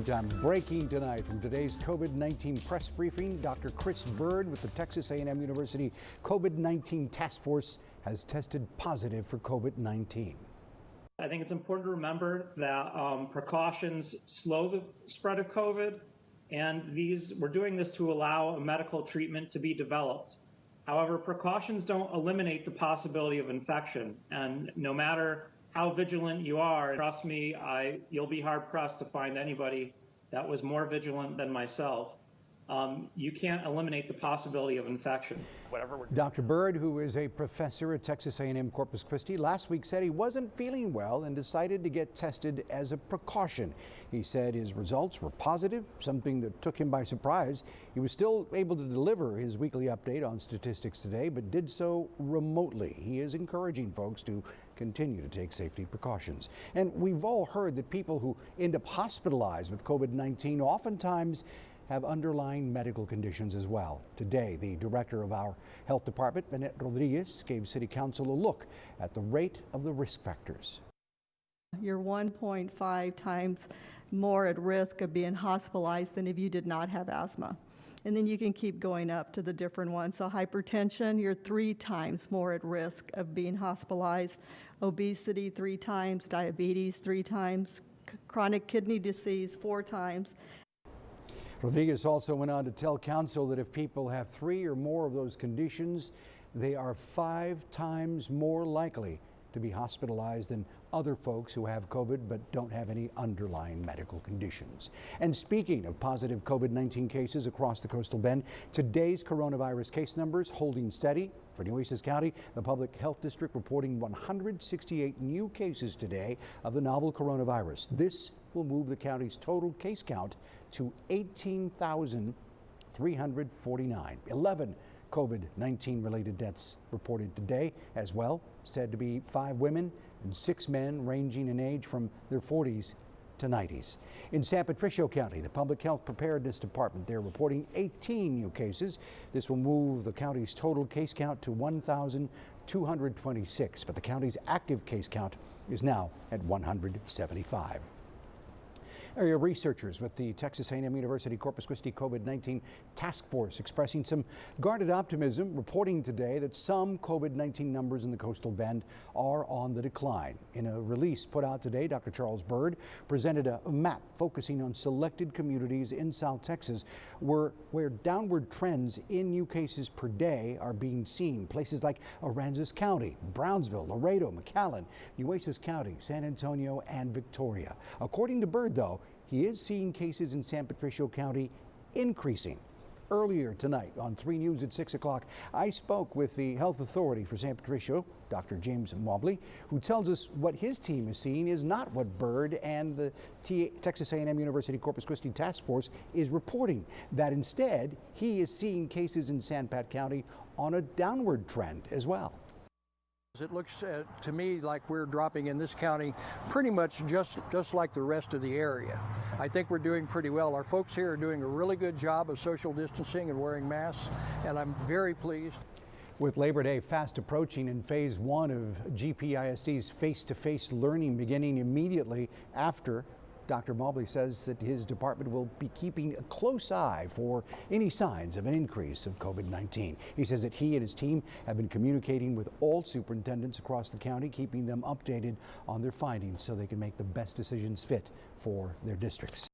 meantime, breaking tonight from today's COVID-19 press briefing, Dr. Chris Bird with the Texas A&M University COVID-19 Task Force has tested positive for COVID-19. I think it's important to remember that precautions slow the spread of COVID, and we're doing this to allow a medical treatment to be developed. However, precautions don't eliminate the possibility of infection, and no matter how vigilant you are, trust me, you'll be hard-pressed to find anybody that was more vigilant than myself. You can't eliminate the possibility of infection. Dr. Bird, who is a professor at Texas A&M Corpus Christi, last week said he wasn't feeling well and decided to get tested as a precaution. He said his results were positive, something that took him by surprise. He was still able to deliver his weekly update on statistics today, but did so remotely. He is encouraging folks to continue to take safety precautions. And we've all heard that people who end up hospitalized with COVID-19 oftentimes have underlying medical conditions as well. Today, the director of our health department, Annette Rodriguez, gave City Council a look at the rate of the risk factors. You're 1.5 times more at risk of being hospitalized than if you did not have asthma. And then you can keep going up to the different ones. So hypertension, you're 3 times more at risk of being hospitalized. Obesity, 3 times. Diabetes, 3 times. Chronic kidney disease, 4 times. Rodriguez also went on to tell council that if people have 3 or more of those conditions, they are 5 times more likely to be hospitalized than other folks who have COVID but don't have any underlying medical conditions. And speaking of positive COVID-19 cases across the coastal bend, today's coronavirus case numbers holding steady. For Nueces County, the Public Health District reporting 168 new cases today of the novel coronavirus. This will move the county's total case count to 18,349. 11 COVID-19 related deaths reported today as well, said to be 5 women and 6 men ranging in age from their 40s to 90s. In San Patricio County, the Public Health Preparedness Department, they're reporting 18 new cases. This will move the county's total case count to 1,226, but the county's active case count is now at 175. Area researchers with the Texas A&M University Corpus Christi COVID-19 Task Force expressing some guarded optimism, reporting today that some COVID-19 numbers in the coastal bend are on the decline. In a release put out today, Dr. Charles Bird presented a map focusing on selected communities in South Texas where downward trends in new cases per day are being seen. Places like Aransas County, Brownsville, Laredo, McAllen, Nueces County, San Antonio, and Victoria. According to Bird, though, he is seeing cases in San Patricio County increasing. Earlier tonight on 3 News at 6 o'clock, I spoke with the health authority for San Patricio, Dr. James Mobley, who tells us what his team is seeing is not what Bird and the Texas A&M University Corpus Christi Task Force is reporting. That instead, he is seeing cases in San Pat County on a downward trend as well. It looks to me like we're dropping in this county pretty much just like the rest of the area. I think we're doing pretty well. Our folks here are doing a really good job of social distancing and wearing masks, and I'm very pleased. With Labor Day fast approaching and phase 1 of GPISD's face-to-face learning beginning immediately after, Dr. Mobley says that his department will be keeping a close eye for any signs of an increase of COVID-19. He says that he and his team have been communicating with all superintendents across the county, keeping them updated on their findings so they can make the best decisions fit for their districts.